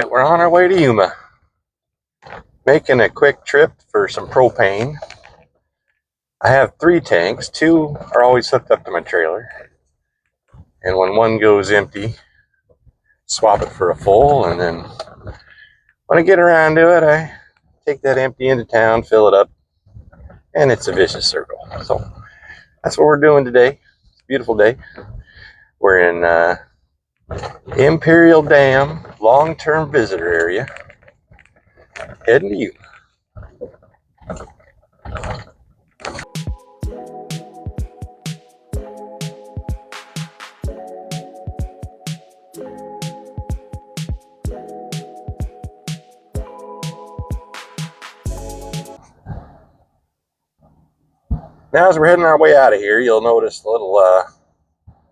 Alright, we're on our way to Yuma. Making a quick trip for some propane. I have 3 tanks. 2 are always hooked up to my trailer. And when one goes empty, swap it for a full, and then when I get around to it, I take that empty into town, fill it up, and it's a vicious circle. So that's what we're doing today. It's a beautiful day. We're in Imperial Dam long-term visitor area, heading to Yuma. Now, as we're heading our way out of here, you'll notice a little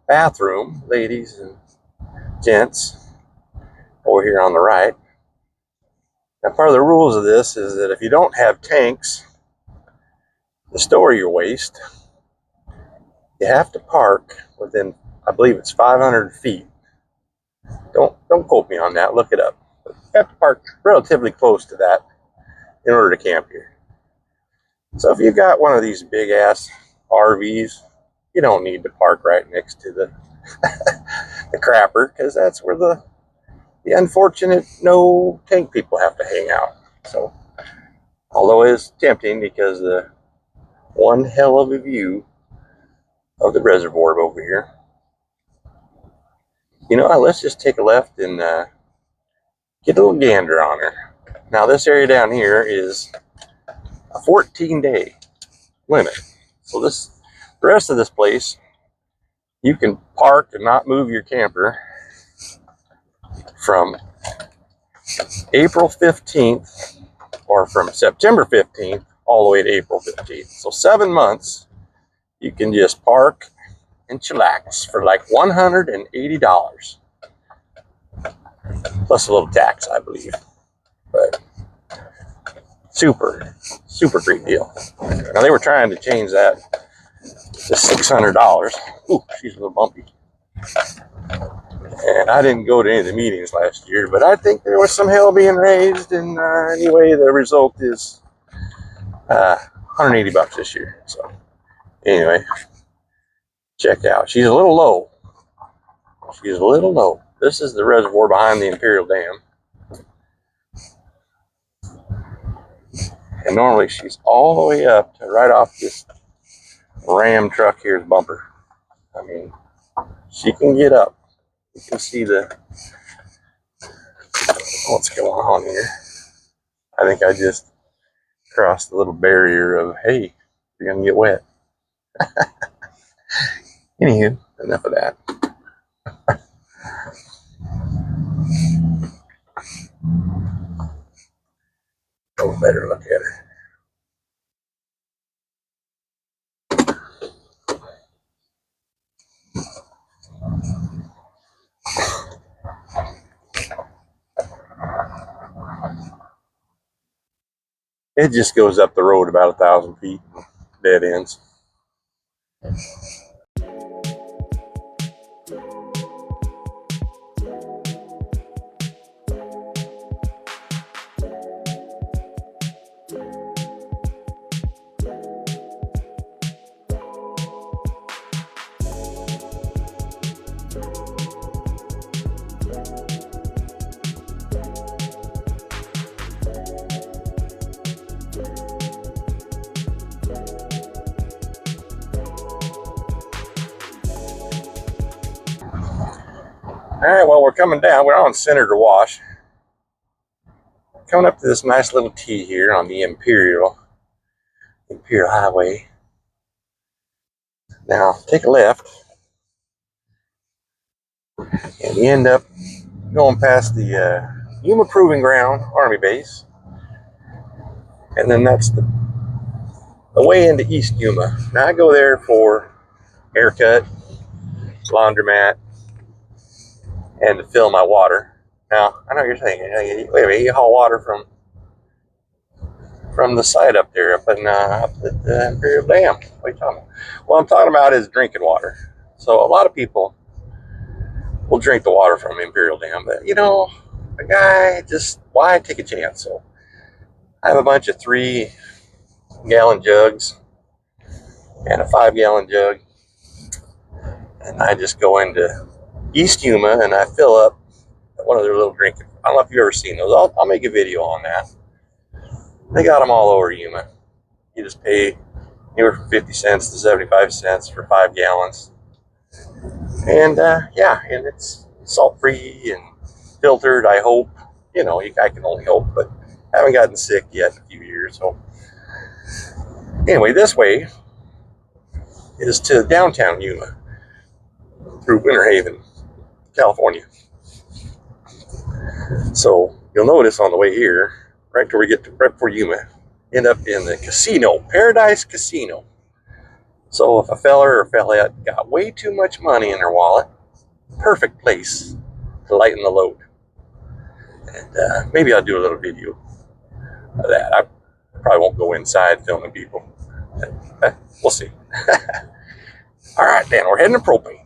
bathroom, ladies and gents, over here on the right. Now, part of the rules of this is that if you don't have tanks to store your waste, you have to park within, I believe it's 500 feet. Don't quote me on that, look it up. But you have to park relatively close to that in order to camp here. So if you've got one of these big ass RVs, you don't need to park right next to the the crapper, because that's where the unfortunate no tank people have to hang out. So although it is tempting, because the one hell of a view of the reservoir over here. You know, let's just take a left and get a little gander on her. Now, this area down here is a 14-day limit. So the rest of this place, you can park and not move your camper from April 15th or from September 15th all the way to April 15th. So 7 months, you can just park and chillax for like $180. Plus a little tax, I believe. But super great deal. Now, they were trying to change that to $600. Ooh, she's a little bumpy. And I didn't go to any of the meetings last year, but I think there was some hell being raised, and anyway, the result is $180 this year. So anyway, check out. She's a little low. She's a little low. This is the reservoir behind the Imperial Dam. And normally she's all the way up to right off this Ram truck here's bumper. I mean, she can get up. You can see what's going on here. I think I just crossed the little barrier of, hey, you're gonna get wet. Anywho, enough of that. Oh, better look at her. It just goes up the road about 1,000 feet, dead ends. All right, well, we're coming down. We're on Senator Wash. Coming up to this nice little T here on the Imperial Highway. Now, take a left, and you end up going past the Yuma Proving Ground Army Base. And then that's the way into East Yuma. Now, I go there for haircut, laundromat, and to fill my water. Now, I know you're thinking, wait a minute, you haul water from the site up there, up at the Imperial Dam. What are you talking about? What I'm talking about is drinking water. So a lot of people will drink the water from Imperial Dam, but you know, a guy just, why take a chance? So I have a bunch of 3-gallon jugs and a 5-gallon jug, and I just go into East Yuma and I fill up one of their little drinking. I don't know if you've ever seen those. I'll make a video on that. They got them all over Yuma. You just pay anywhere from 50 cents to 75 cents for 5 gallons. And yeah, and it's salt-free and filtered, I hope. You know, I can only hope, but I haven't gotten sick yet in a few years. So anyway, this way is to downtown Yuma through Winter Haven, California. So you'll notice on the way here, right till we get to right before Yuma, end up in the casino, Paradise Casino. So if a feller or fellette got way too much money in their wallet, perfect place to lighten the load. And maybe I'll do a little video of that. I probably won't go inside filming people. We'll see. All right, then, we're heading to Propane.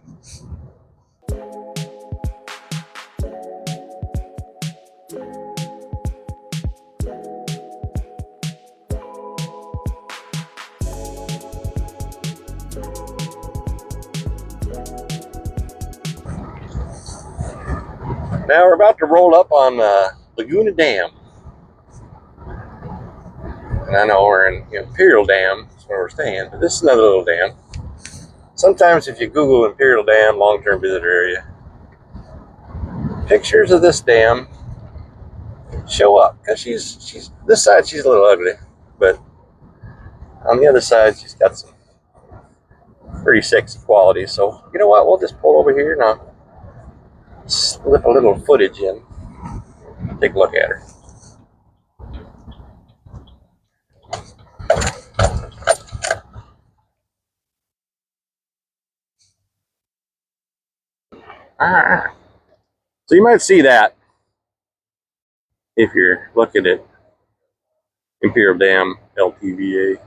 Now we're about to roll up on Laguna Dam. And I know we're in Imperial Dam, that's where we're staying, but this is another little dam. Sometimes if you Google Imperial Dam long-term visitor area, pictures of this dam show up. Because she's this side she's a little ugly, but on the other side she's got some pretty sexy qualities. So you know what, we'll just pull over here and I'll slip a little footage in. Take a look at her. So you might see that if you're looking at Imperial Dam LTVA. A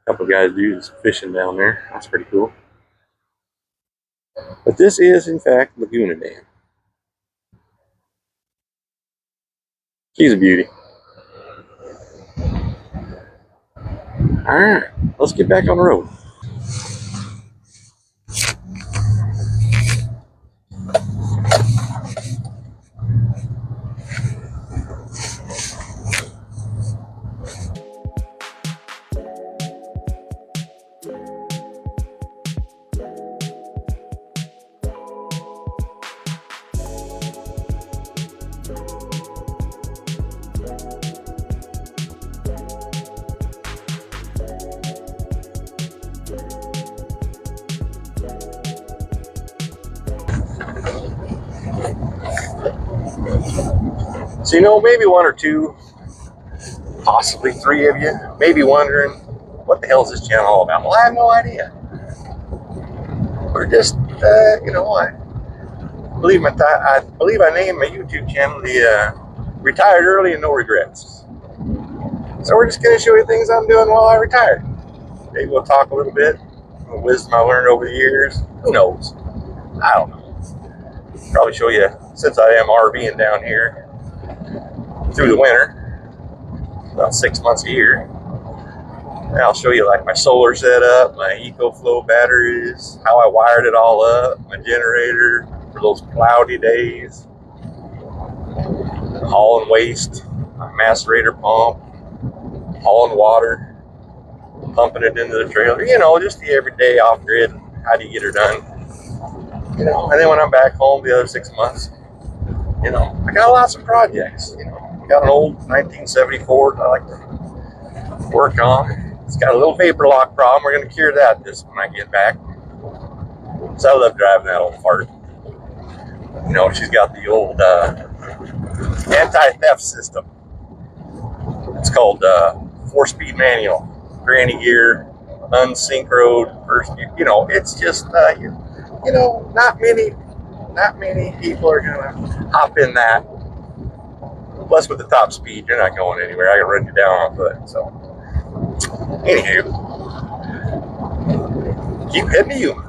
couple of guys do some fishing down there. That's pretty cool. But this is, in fact, Laguna Dam. She's a beauty. All right, let's get back on the road. So, you know, maybe one or two, possibly 3 of you, may be wondering, what the hell is this channel all about? Well, I have no idea. We're just, you know, I believe I named my YouTube channel the Retired Early and No Regrets. So we're just going to show you things I'm doing while I retire. Maybe we'll talk a little bit, the wisdom I learned over the years. Who knows? I don't know. Probably show you, since I am RVing down here through the winter, about 6 months a year. And I'll show you like my solar setup, my EcoFlow batteries, how I wired it all up, my generator for those cloudy days, hauling waste, my macerator pump, hauling water, pumping it into the trailer, you know, just the everyday off-grid, how do you get her done, you know. And then when I'm back home the other 6 months, you know, I got lots of projects, you know. Got an old 1974 I like to work on. It's got a little vapor lock problem. We're going to cure that when I get back. So I love driving that old fart. You know, she's got the old anti-theft system. It's called 4-speed manual, granny gear, unsynchroed, first. You know, it's just you know, not many people are gonna hop in that. Plus, with the top speed, you're not going anywhere. I can run you down on foot. So, anywho, keep heading to Yuma.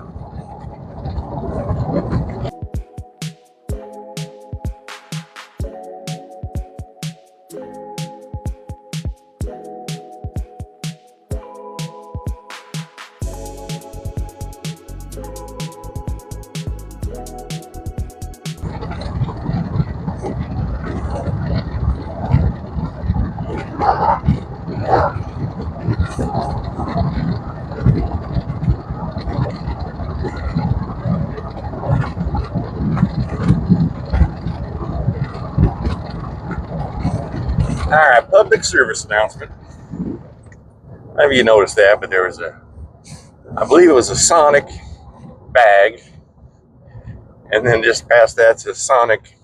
Alright, public service announcement. Maybe you noticed that, but there was I believe it was a Sonic bag, and then just past that's a Sonic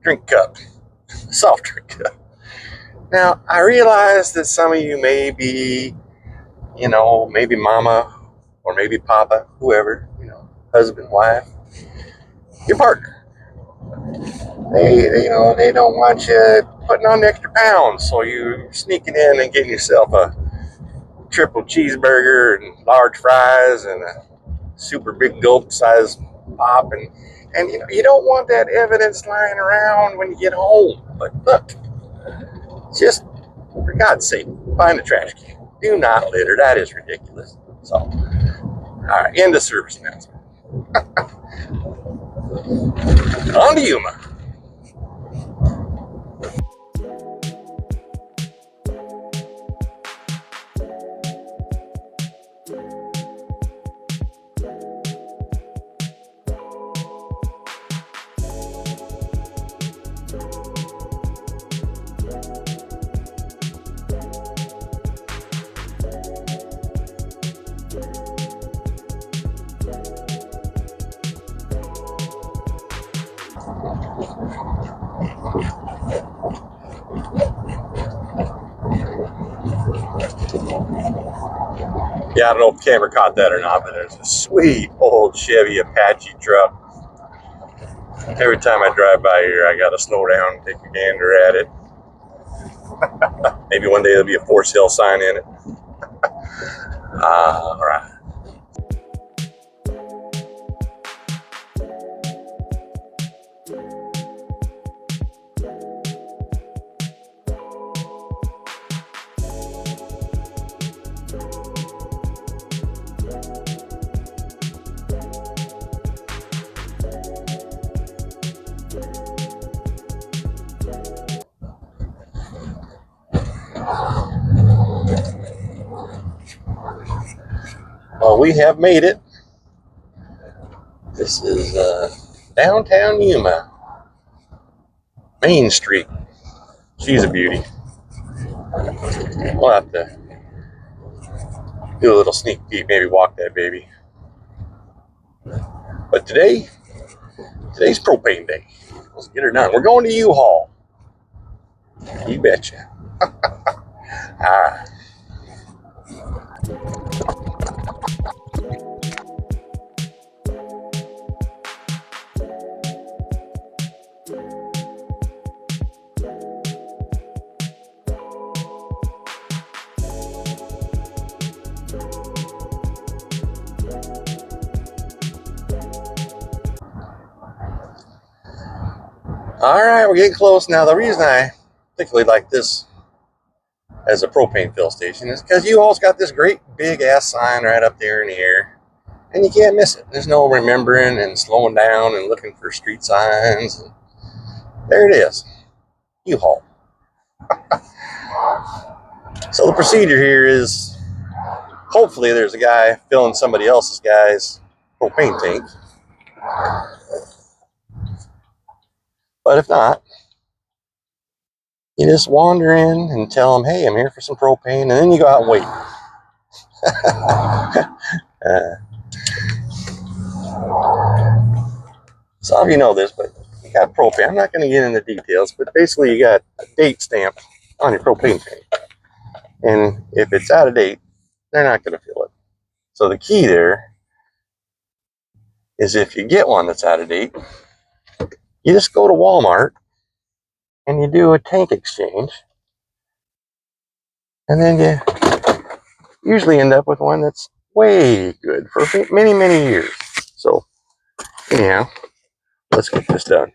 drink cup, soft drink cup. Now, I realize that some of you may be, maybe mama or maybe papa, whoever, husband, wife, your partner. They don't want you putting on extra pounds, so you're sneaking in and getting yourself a triple cheeseburger and large fries and a super big gulp size pop, and you don't want that evidence lying around when you get home. But look, just for God's sake, find a trash can. Do not litter. That is ridiculous. So, all right, end of service announcement. On to Yuma. Yeah, I don't know if the camera caught that or not, but there's a sweet old Chevy Apache truck. Every time I drive by here, I gotta slow down and take a gander at it. Maybe one day there'll be a for sale sign in it. All right. Well, we have made it. This is downtown Yuma, Main Street. She's a beauty. We'll have to do a little sneak peek, maybe walk that baby. But today's propane day. Let's get her done. We're going to U-Haul. You betcha. All right. All right, we're getting close now. The reason I particularly like this as a propane fill station is because U-Haul's got this great big ass sign right up there in the air, and you can't miss it. There's no remembering and slowing down and looking for street signs. And there it is, U-Haul. So the procedure here is, hopefully there's a guy filling somebody else's guy's propane tank. But if not, you just wander in and tell them, hey, I'm here for some propane, and then you go out and wait. Some of you know this, but you got propane. I'm not going to get into details, but basically you got a date stamp on your propane tank. And if it's out of date, they're not going to fill it. So the key there is if you get one that's out of date, you just go to Walmart and you do a tank exchange. And then you usually end up with one that's way good for many, many years. So anyhow, let's get this done.